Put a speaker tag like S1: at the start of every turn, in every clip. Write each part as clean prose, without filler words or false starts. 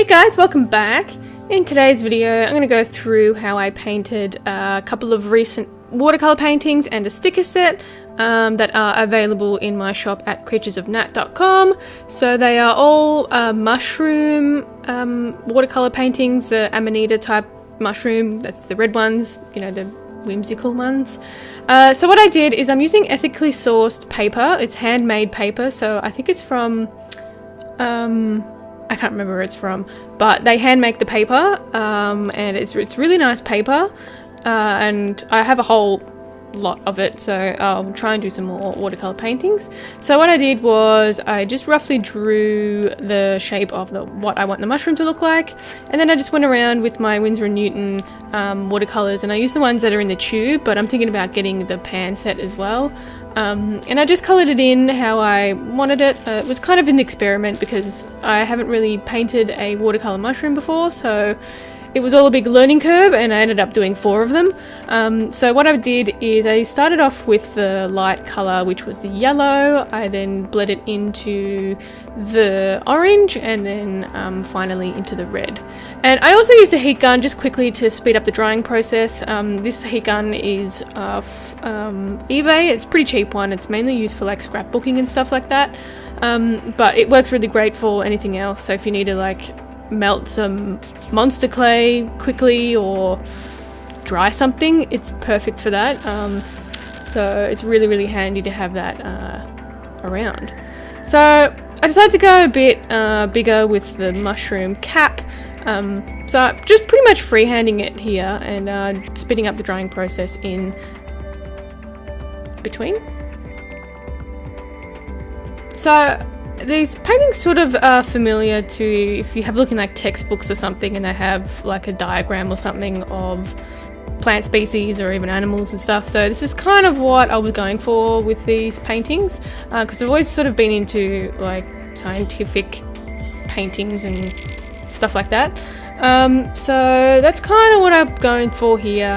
S1: Hey guys, welcome back. In today's video I'm going to go through how I painted a couple of recent watercolour paintings and a sticker set that are available in my shop at creaturesofnat.com. So they are all mushroom watercolour paintings, the Amanita type mushroom, that's the red ones, you know, the whimsical ones. So what I did is I'm using ethically sourced paper. It's handmade paper, so I think it's from I can't remember where it's from, but they hand make the paper, and it's really nice paper, and I have a whole lot of it, so I'll try and do some more watercolor paintings. So what I did was I just roughly drew the shape of what I want the mushroom to look like, and then I just went around with my Winsor & Newton watercolors, and I used the ones that are in the tube, but I'm thinking about getting the pan set as well. And I just coloured it in how I wanted it. It was kind of an experiment because I haven't really painted a watercolour mushroom before, so it was all a big learning curve, and I ended up doing 4 of them. So what I did is I started off with the light colour, which was the yellow. I then bled it into the orange, and then finally into the red. And I also used a heat gun just quickly to speed up the drying process. This heat gun is off eBay. It's a pretty cheap one. It's mainly used for like scrapbooking and stuff like that. But it works really great for anything else. So if you need to like melt some monster clay quickly or dry something, it's perfect for that. So it's really handy to have that around. So I decided to go a bit bigger with the mushroom cap. So just pretty much freehanding it here and speeding up the drying process in between. So these paintings sort of are familiar to if you have a look in like textbooks or something and they have like a diagram or something of plant species or even animals and stuff. So this is kind of what I was going for with these paintings, because I've always sort of been into like scientific paintings and stuff like that. So that's kind of what I'm going for here,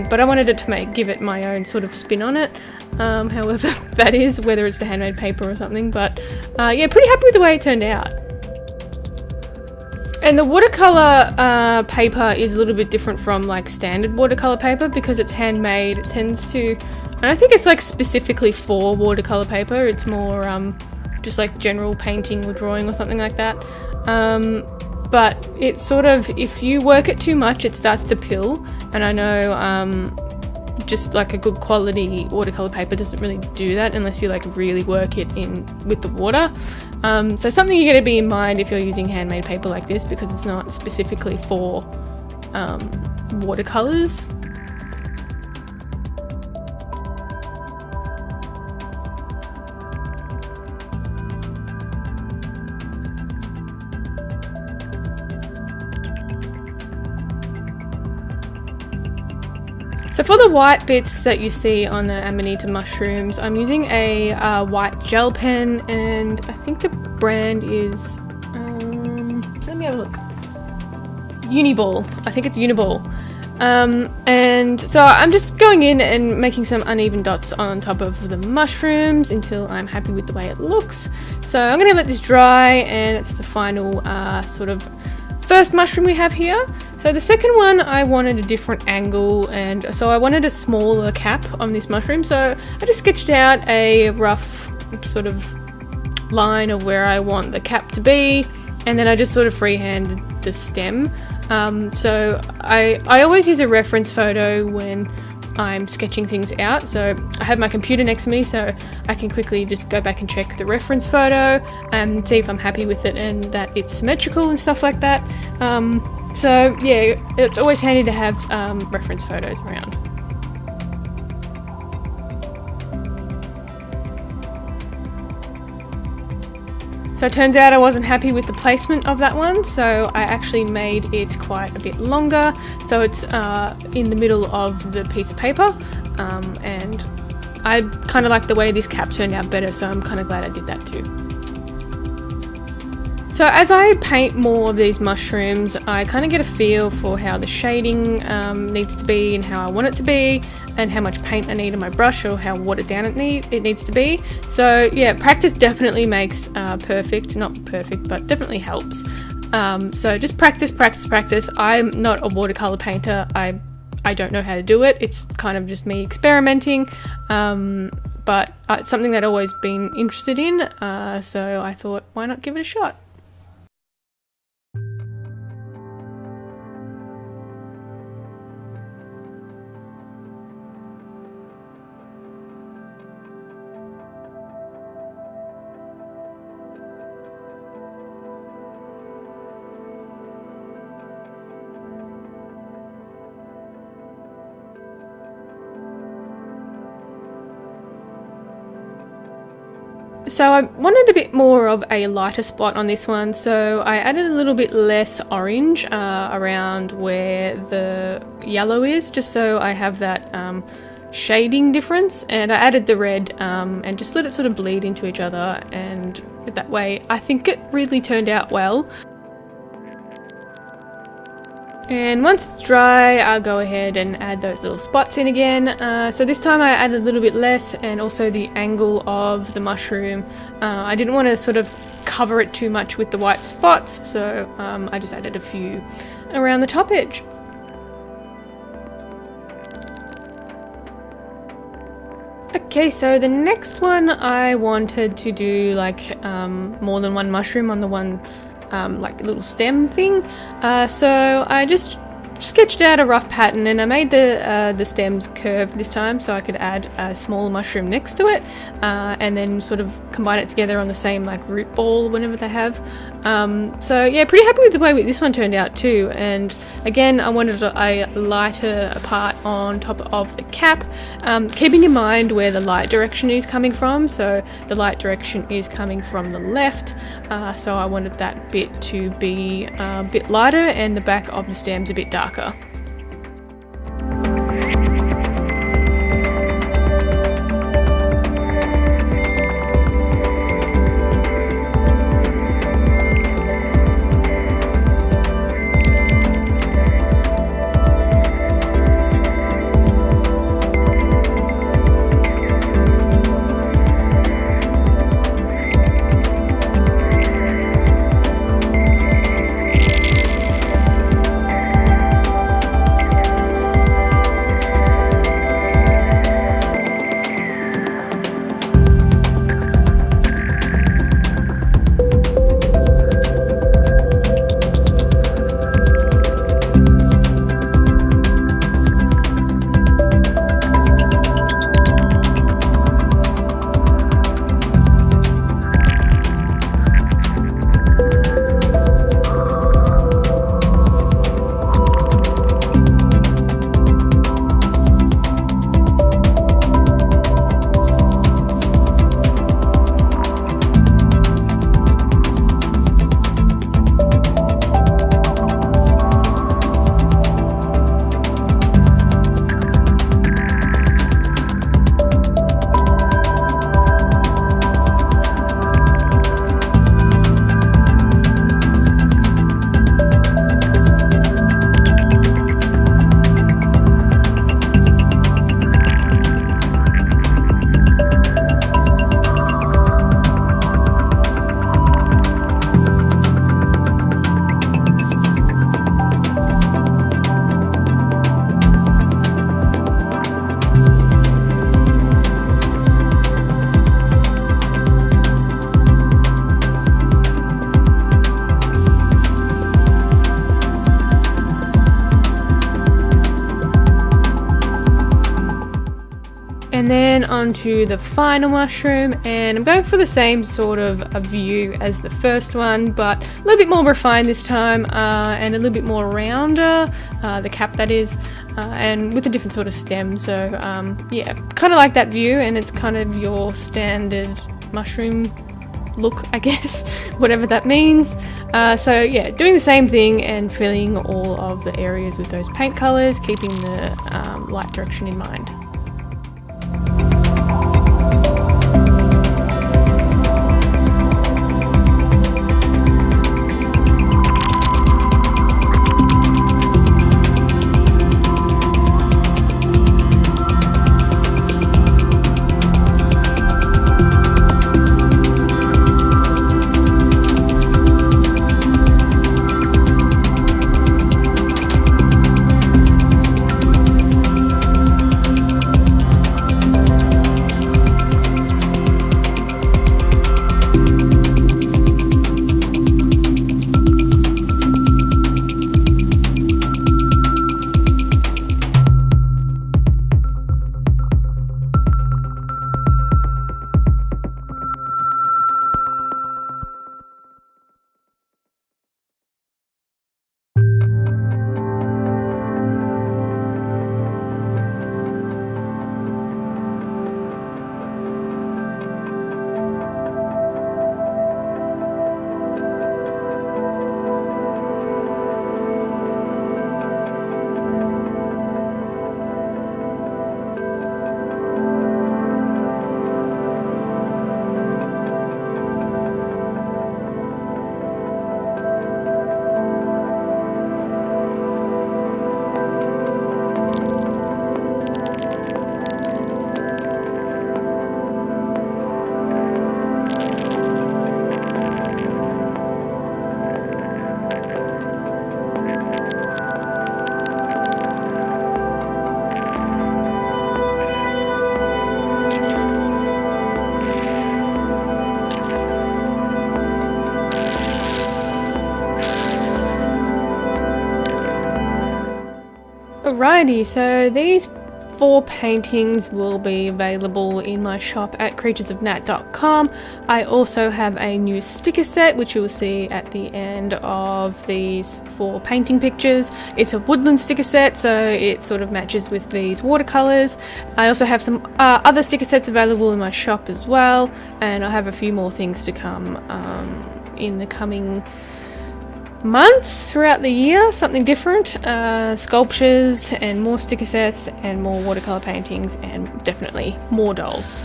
S1: but I wanted it to give it my own sort of spin on it, however that is, whether it's the handmade paper or something. But yeah, pretty happy with the way it turned out. And the watercolor paper is a little bit different from like standard watercolor paper because it's handmade. It tends to, and I think it's like specifically for watercolor paper. It's more just like general painting or drawing or something like that. But it's sort of, if you work it too much, it starts to pill. And I know just like a good quality watercolor paper doesn't really do that unless you like really work it in with the water. So something you got to be in mind if you're using handmade paper like this, because it's not specifically for watercolors. So for the white bits that you see on the Amanita mushrooms, I'm using a white gel pen, and I think the brand is, let me have a look, Uniball. I think it's Uniball. And so I'm just going in and making some uneven dots on top of the mushrooms until I'm happy with the way it looks. So I'm going to let this dry, and it's the final sort of first mushroom we have here. So the second one, I wanted a different angle, and so I wanted a smaller cap on this mushroom. So I just sketched out a rough sort of line of where I want the cap to be, and then I just sort of freehanded the stem. So I always use a reference photo when I'm sketching things out. So I have my computer next to me, so I can quickly just go back and check the reference photo and see if I'm happy with it and that it's symmetrical and stuff like that. So yeah, it's always handy to have reference photos around. So it turns out I wasn't happy with the placement of that one, so I actually made it quite a bit longer, so it's in the middle of the piece of paper, and I kind of like the way this cap turned out better, so I'm kind of glad I did that too. So as I paint more of these mushrooms, I kind of get a feel for how the shading needs to be and how I want it to be, and how much paint I need on my brush or how watered down it needs to be. So yeah, practice definitely makes perfect, not perfect, but definitely helps. So just practice, practice, practice. I'm not a watercolor painter. I don't know how to do it. It's kind of just me experimenting, but it's something that I've always been interested in, so I thought, why not give it a shot? So I wanted a bit more of a lighter spot on this one, so I added a little bit less orange around where the yellow is, just so I have that shading difference, and I added the red and just let it sort of bleed into each other, and that way I think it really turned out well. And once it's dry, I'll go ahead and add those little spots in again. So this time I added a little bit less, and also the angle of the mushroom. I didn't want to sort of cover it too much with the white spots, so I just added a few around the top edge. Okay, so the next one I wanted to do like more than one mushroom on the one like little stem thing, so I just sketched out a rough pattern, and I made the stems curved this time so I could add a small mushroom next to it, and then sort of combine it together on the same like root ball whenever they have. So yeah, pretty happy with the way this one turned out too. And again, I wanted a lighter part on top of the cap, keeping in mind where the light direction is coming from. So the light direction is coming from the left, so I wanted that bit to be a bit lighter and the back of the stems a bit darker. And then onto the final mushroom, and I'm going for the same sort of a view as the first one, but a little bit more refined this time, and a little bit more rounder, the cap that is, and with a different sort of stem. So yeah, kind of like that view, and it's kind of your standard mushroom look, I guess, whatever that means. So yeah, doing the same thing and filling all of the areas with those paint colours, keeping the light direction in mind. Alrighty, so these 4 paintings will be available in my shop at creaturesofnat.com. I also have a new sticker set which you will see at the end of these 4 painting pictures. It's a Woodland sticker set, so it sort of matches with these watercolours. I also have some other sticker sets available in my shop as well, and I have a few more things to come in the coming months throughout the year, something different, sculptures and more sticker sets and more watercolour paintings and definitely more dolls.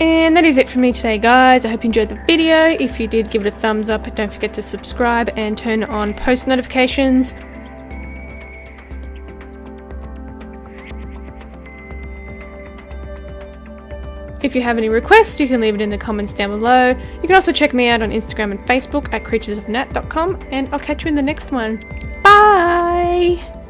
S1: And that is it for me today, guys. I hope you enjoyed the video. If you did, give it a thumbs up. Don't forget to subscribe and turn on post notifications. If you have any requests, you can leave it in the comments down below. You can also check me out on Instagram and Facebook at creaturesofnat.com, and I'll catch you in the next one. Bye!